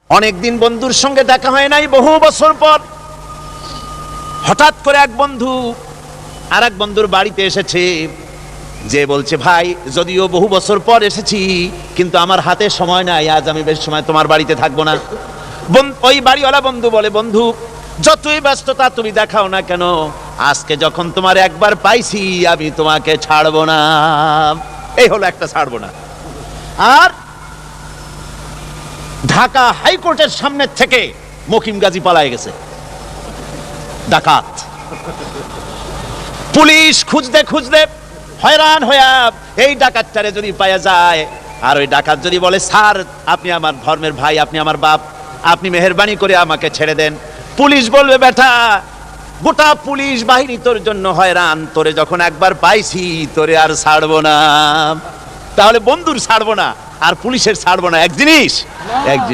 অনেকদিন বন্ধুর সঙ্গে দেখা হয় নাই, বহু বছর পর হঠাৎ করে এক বন্ধু আর এক বন্ধুর বাড়িতে এসেছে, যে বলছে, ভাই যদিও বহু বছর পর এসেছি কিন্তু আমার হাতে সময় নাই, আজ আমি বেশ সময় তোমার বাড়িতে থাকবো না। ওই বাড়িওয়ালা বন্ধু বলে, বন্ধু যতই ব্যস্ততা তুমি দেখাও না কেন, আজকে যখন তোমার একবার পাইছি আমি তোমাকে ছাড়বো না। এই হলো একটা ছাড়বো না। আর ঢাকা হাইকোর্টের সামনে থেকে মকিম গাজী পালায় গেছে, ডাকাত। পুলিশ খুঁজতে খুঁজতে হয়রান হয়ে এই ডাকাতটারে যদি পাওয়া যায়, আর ওই ডাকাত যদি বলে, স্যার আপনি আমার ধর্মের ভাই, আপনি আমার বাপ, আপনি মেহেরবানি করে আমাকে ছেড়ে দেন, পুলিশ বলবে, বেটা গোটা পুলিশ বাহিনী তোর জন্য হয়রান, তোরে যখন একবার পাইছি তোরে আর ছাড়বো না। তাহলে বন্ধুর ছাড়বো না আর পুলিশের ছাড়বো না এক জিনিস, এক জিনিস।